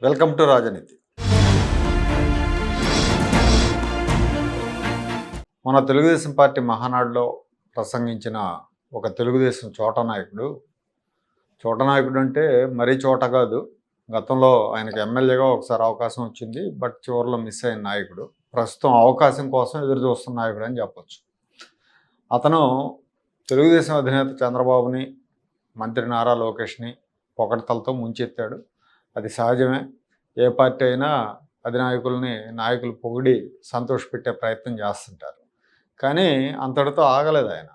Welcome to రాజనీతి. మన Telugu Desam party మహానాడులో ప్రసంగించిన ఒక తెలుగుదేశం చోట నాయకుడు అంటే మరీ చోట కాదు. గతంలో ఆయనకి ఎమ్మెల్యేగా ఒకసారి అవకాశం వచ్చింది, బట్ చివరిలో మిస్ అయిన నాయకుడు. ప్రస్తుతం అవకాశం కోసం ఎదురు చూస్తున్న నాయకుడు అని చెప్పచ్చు. అతను తెలుగుదేశం అధినేత చంద్రబాబుని, మంత్రి నారా లోకేష్ని పొగడ్తలతో ముంచెత్తాడు. అది సహజమే. ఏ పార్టీ అయినా నాయకులు పొగిడి సంతోషపెట్టే ప్రయత్నం చేస్తుంటారు. కానీ అంతటితో ఆగలేదు ఆయన.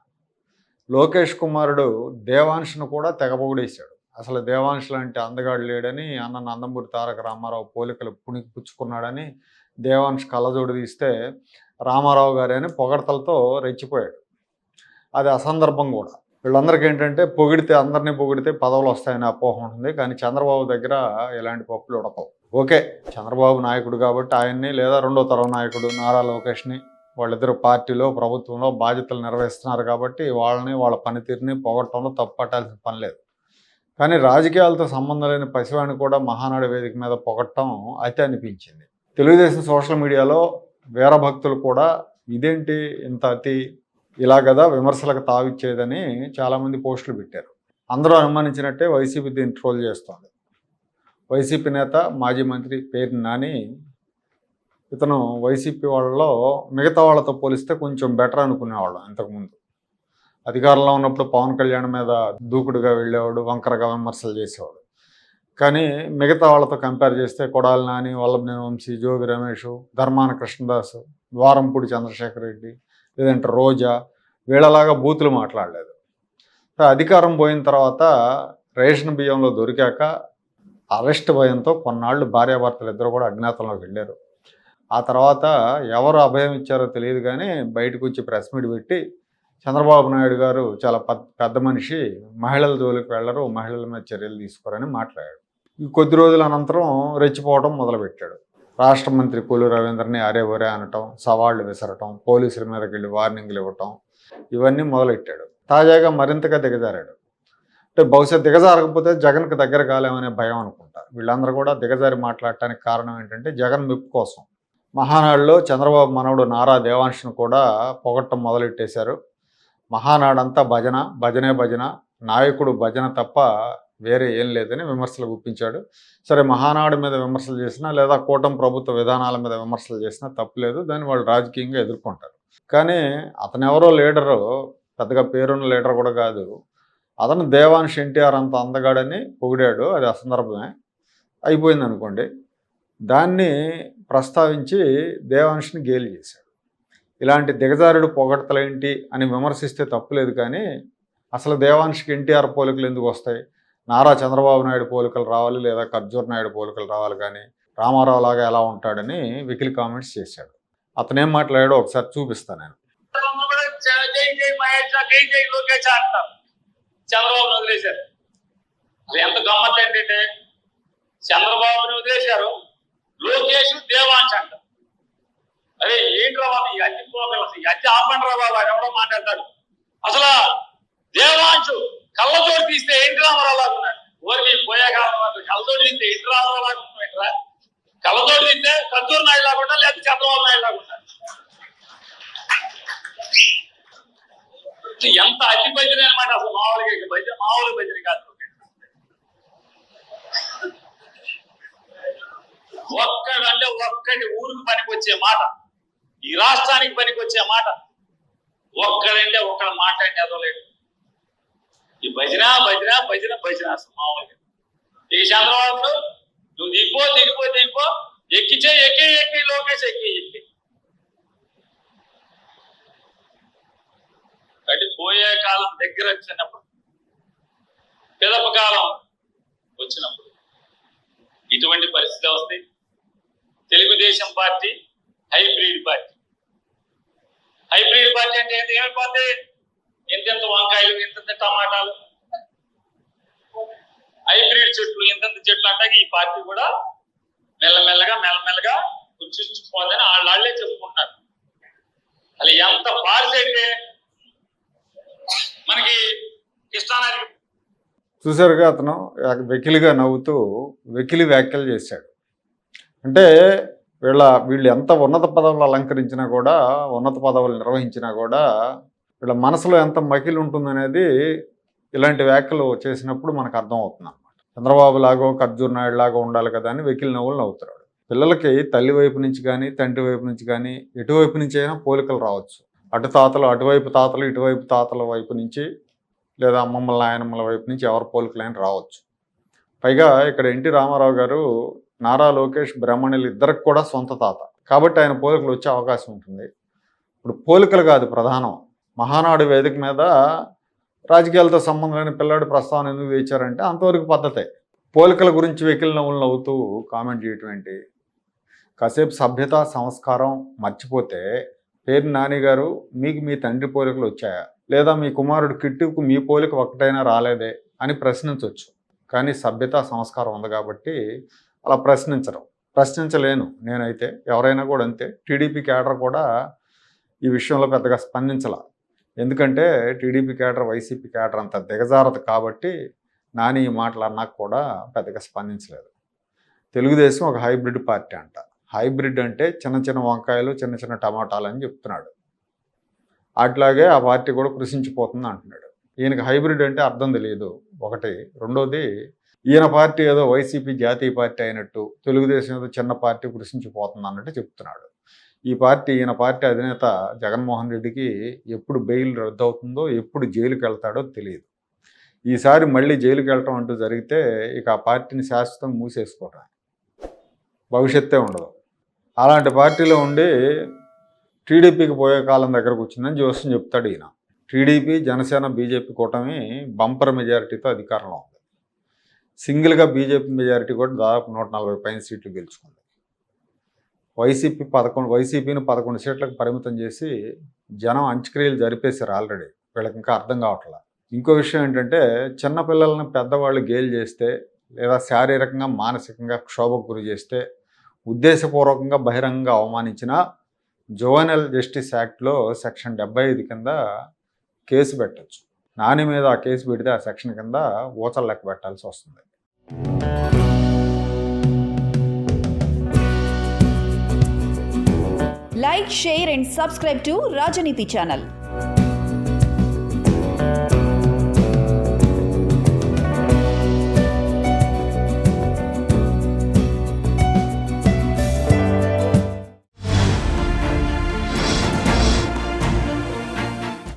లోకేష్ కుమారుడు దేవాంష్ను కూడా తెగ పొగిడేశాడు. అసలు దేవాంశ్ లాంటి అందగాడు లేడని, అన్న నందమూరి తారక రామారావు పోలికలు పుణికిపుచ్చుకున్నాడని దేవాంశ్ కళ్ళజోడు తీస్తే రామారావు గారే అని పొగడ్తలతో రెచ్చిపోయాడు. అది అసందర్భం కూడా. వీళ్ళందరికీ ఏంటంటే అందరినీ పొగిడితే పదవులు వస్తాయని అపోహ ఉంటుంది. కానీ చంద్రబాబు దగ్గర ఇలాంటి పప్పులు ఉడకవు. ఓకే, చంద్రబాబు నాయకుడు కాబట్టి ఆయన్ని, లేదా రెండో తరం నాయకుడు నారా లోకేష్ని, వాళ్ళిద్దరు పార్టీలో ప్రభుత్వంలో బాధ్యతలు నిర్వహిస్తున్నారు కాబట్టి వాళ్ళ పనితీరుని పొగడటంలో తప్పు పట్టాల్సిన పని లేదు. కానీ రాజకీయాలతో సంబంధం లేని పసివాడిని కూడా మహానాడు వేదిక మీద పొగట్టడం అయితే అనిపించింది. తెలుగుదేశం సోషల్ మీడియాలో వీరభక్తులు కూడా ఇదేంటి ఇంత అతి, ఇలా కదా విమర్శలకు తావిచ్చేదని చాలామంది పోస్టులు పెట్టారు. అందరూ అనుమానించినట్టే వైసీపీ దీన్ని ట్రోల్ చేస్తోంది. వైసీపీ నేత మాజీ మంత్రి పేరు నాని, ఇతను వైసీపీ వాళ్ళలో మిగతా వాళ్ళతో పోలిస్తే కొంచెం బెటర్ అనుకునేవాళ్ళం. ఇంతకుముందు అధికారంలో ఉన్నప్పుడు పవన్ కళ్యాణ్ మీద దూకుడుగా వెళ్ళేవాడు, వంకరగా విమర్శలు చేసేవాడు. కానీ మిగతా వాళ్ళతో కంపేర్ చేస్తే కొడాలి నాని, వల్లభనేని వంశీ, జోగి రమేష్, ధర్మాన కృష్ణదాస్, ద్వారంపూడి చంద్రశేఖర్ రెడ్డి, లేదంటే రోజా, వీళ్ళలాగా బూతులు మాట్లాడలేదు. అధికారం పోయిన తర్వాత రేషన్ బియ్యంలో దొరికాక అరెస్ట్ భయంతో కొన్నాళ్ళు భార్యాభర్తలు ఇద్దరు కూడా అజ్ఞాతంలోకి వెళ్ళారు. ఆ తర్వాత ఎవరు అభయం ఇచ్చారో తెలియదు, కానీ బయటకు వచ్చి ప్రెస్ మీట్ పెట్టి చంద్రబాబు నాయుడు గారు చాలా పెద్ద మనిషి, మహిళల జోలికి వెళ్ళరు, మహిళల మీద చర్యలు తీసుకోరని మాట్లాడాడు. ఈ కొద్ది రోజుల అనంతరం రెచ్చిపోవడం మొదలుపెట్టాడు. రాష్ట్ర మంత్రి కొల్లు రవీంద్రని అరే ఒరే అనటం, సవాళ్లు విసరటం, పోలీసుల మీదకి వెళ్ళి వార్నింగ్లు ఇవ్వటం, ఇవన్నీ మొదలెట్టాడు. తాజాగా మరింతగా దిగజారాడు. అంటే బహుశా దిగజారకపోతే జగన్కి దగ్గర కాలేమనే భయం అనుకుంటారు. వీళ్ళందరూ కూడా దిగజారి మాట్లాడటానికి కారణం ఏంటంటే జగన్ మెప్పు కోసం. మహానాడులో చంద్రబాబు మనవడు నారా దేవాంష్ను కూడా పొగట్టం మొదలెట్టేశారు. మహానాడంతా భజన, నాయకుడు భజన తప్ప వేరే ఏం లేదని విమర్శలు గుప్పించాడు. సరే, మహానాడు మీద విమర్శలు చేసినా, లేదా కూటమి ప్రభుత్వ విధానాల మీద విమర్శలు చేసినా తప్పులేదు, దాన్ని వాళ్ళు రాజకీయంగా ఎదుర్కొంటారు. కానీ అతను ఎవరో లీడరు, పెద్దగా పేరున్న లీడర్ కూడా కాదు. అతను దేవాంశ్ ఎన్టీఆర్ అంత అందగాడని పొగిడాడు, అది అసందర్భమే, అయిపోయింది అనుకోండి. దాన్ని ప్రస్తావించి దేవాంష్ని గేలి చేశాడు. ఇలాంటి దిగజారుడు పొగడ్తలేంటి అని విమర్శిస్తే తప్పులేదు, కానీ అసలు దేవాంష్కి ఎన్టీఆర్ పోలికలు ఎందుకు వస్తాయి? నారా చంద్రబాబు నాయుడు పోలికలు రావాలి, లేదా ఖర్జూర్ నాయుడు పోలికలు రావాలి, కానీ రామారావు లాగా ఎలా ఉంటాడని వెకిలి కామెంట్స్ చేశాడు. అతనేం మాట్లాడాడో ఒకసారి చూపిస్తాను నేను. చంద్రబాబును వదిలేశారు. అది ఎంత గమ్మత్ ఏంటంటే చంద్రబాబుని వదిలేశారు, లోకేష్ దేవాంశ్ అంట. అరే ఏంట్రా బాబు, ఈ అతి పోగల అతి ఆపండ్రా బాబు అని ఎవడో మాట్లాడతాడు. అసలు దేవాంశ్ కళ్ళజోడు తీస్తే ఎన్టీ రామారావు లాగా ఉన్నాడు. ఓరికి పోయే కాలం కళ్ళజోడు తీస్తే ఎన్టీ రామారావు లాగా ఉన్నాడు. కళ్ళజోడు తీస్తే ఖర్జూర్ నాయుడు లాగా ఉంటాడు, లేకపోతే చంద్రబాబు నాయుడు లాగా ఉంటాడు. ఎంత అతి భజన అనమాట. అసలు మామూలు భజన కాదు. ఒక్కడి ఊరికి పనికొచ్చే మాట, ఈ రాష్ట్రానికి పనికొచ్చే మాట ఒక్కడంటే ఒక్కడు మాట్లాడి ఎదవలేడు. ఈ భజన అసలు మామూలుగా. ఈ చంద్రబాబు నువ్వు దిగిపో ఎక్కి లోకేష్ ఎక్కి అంటే పోయే కాలం దగ్గర వచ్చినప్పుడు, పిదప కాలం వచ్చినప్పుడు ఇటువంటి పరిస్థితి వస్తాయి. తెలుగుదేశం పార్టీ హైబ్రిడ్ పార్టీ అంటే ఏమైపోతే ఎంతెంత వంకాయలు, ఎంతెంత టమాటాలు, హైబ్రిడ్ చెట్లు, ఎంతెంత చెట్లు అంటే ఈ పార్టీ కూడా మెల్లమెల్లగా కూర్చుకుపోదని వాళ్ళే చెప్పుకుంటున్నారు. అది ఎంత పార్టీ అయితే మనకి కృష్ణానది. చూసారుగా, అతను వెకిలిగా నవ్వుతూ వెకిలి వ్యాఖ్యలు చేశాడు. అంటే వీళ్ళు ఎంత ఉన్నత పదవులు అలంకరించినా కూడా, ఉన్నత పదవులు నిర్వహించినా కూడా వీళ్ళ మనసులో ఎంత మకిలి ఉంటుందనేది ఇలాంటి వ్యాఖ్యలు చేసినప్పుడు మనకు అర్థమవుతుంది అన్నమాట. చంద్రబాబు లాగో ఖర్జూర్ నాయుడు లాగా ఉండాలి కదా అని వెకిలి నవ్వులు నవ్వుతాడు. పిల్లలకి తల్లి వైపు నుంచి కానీ, తండ్రి వైపు నుంచి కానీ, ఎటువైపు నుంచి అయినా పోలికలు రావచ్చు. అటువైపు తాతలు, ఇటువైపు తాతల వైపు నుంచి, లేదా అమ్మమ్మల నాయనమ్మల వైపు నుంచి ఎవరి పోలికలైనా రావచ్చు. పైగా ఇక్కడ ఎన్టీ రామారావు గారు, నారా లోకేష్, బ్రహ్మణులు ఇద్దరికి కూడా సొంత తాత కాబట్టి ఆయన పోలికలు వచ్చే అవకాశం ఉంటుంది. ఇప్పుడు పోలికలు కాదు ప్రధానం. మహానాడు వేదిక మీద రాజకీయాలతో సంబంధం లేని పిల్లాడి ప్రస్తావన ఎందుకు తెచ్చారంటే అంతవరకు పద్ధతే. పోలికల గురించి వెకిలి నవ్వులు నవ్వుతూ కామెంట్ చేయటం ఏంటి? కాసేపు సభ్యత సంస్కారం మర్చిపోతే పేరు నాని గారు, మీకు మీ తండ్రి పోలికలు వచ్చాయా, లేదా మీ కుమారుడు కిట్టుకు మీ పోలిక ఒక్కటైనా రాలేదే అని ప్రశ్నించవచ్చు. కానీ సభ్యత సంస్కారం ఉంది కాబట్టి అలా ప్రశ్నించలేను నేనైతే. ఎవరైనా కూడా అంతే. టీడీపీ క్యాడర్ కూడా ఈ విషయంలో పెద్దగా స్పందించాల. ఎందుకంటే టీడీపీ క్యాడర్ వైసీపీ క్యాడర్ అంత దిగజారదు కాబట్టి నాని ఈ మాటలు అన్నాక కూడా పెద్దగా స్పందించలేదు. తెలుగుదేశం ఒక హైబ్రిడ్ పార్టీ అంట. హైబ్రిడ్ అంటే చిన్న చిన్న వంకాయలు, చిన్న చిన్న టమాటాలు అని చెప్తున్నాడు. అట్లాగే ఆ పార్టీ కూడా కృషించిపోతుంది అంటున్నాడు. ఈయనకి హైబ్రిడ్ అంటే అర్థం తెలియదు ఒకటి. రెండోది, ఈయన పార్టీ ఏదో వైసీపీ జాతీయ పార్టీ అయినట్టు, తెలుగుదేశం ఏదో చిన్న పార్టీ కృషించిపోతుంది అన్నట్టు చెప్తున్నాడు. ఈయన పార్టీ అధినేత జగన్మోహన్ రెడ్డికి ఎప్పుడు బెయిల్ రద్దు అవుతుందో, ఎప్పుడు జైలుకి వెళ్తాడో తెలియదు. ఈసారి మళ్ళీ జైలుకి వెళ్ళటం అంటూ జరిగితే ఇక ఆ పార్టీని శాశ్వతంగా మూసేసుకోవటం, భవిష్యత్తే ఉండదు. అలాంటి పార్టీలో ఉండి టీడీపీకి పోయే కాలం దగ్గరకు వచ్చిందని జోస్యం చెప్తాడు ఈయన. టీడీపీ, జనసేన, బీజేపీ కూటమి బంపర్ మెజారిటీతో అధికారంలో ఉంది. సింగిల్గా బీజేపీ మెజారిటీ కూడా దాదాపు 140 పైన సీట్లు గెలుచుకుంది. వైసీపీని 11 సీట్లకు పరిమితం చేసి జనం అంత్యక్రియలు జరిపేశారు ఆల్రెడీ. వీళ్ళకి ఇంకా అర్థం కావట్లా. ఇంకో విషయం ఏంటంటే, చిన్నపిల్లలను పెద్దవాళ్ళు గేలి చేస్తే, లేదా శారీరకంగా మానసికంగా క్షోభకు గురి చేస్తే, ఉద్దేశపూర్వకంగా బహిరంగంగా అవమానించిన జువెనైల్ జస్టిస్ యాక్ట్లో సెక్షన్ 75 కింద కేసు పెట్టచ్చు. నాని మీద ఆ కేసు పెడితే ఆ సెక్షన్ కింద ఊచలు లెక్క పెట్టాల్సి వస్తుంది. Like, share and subscribe to Rajaniti channel.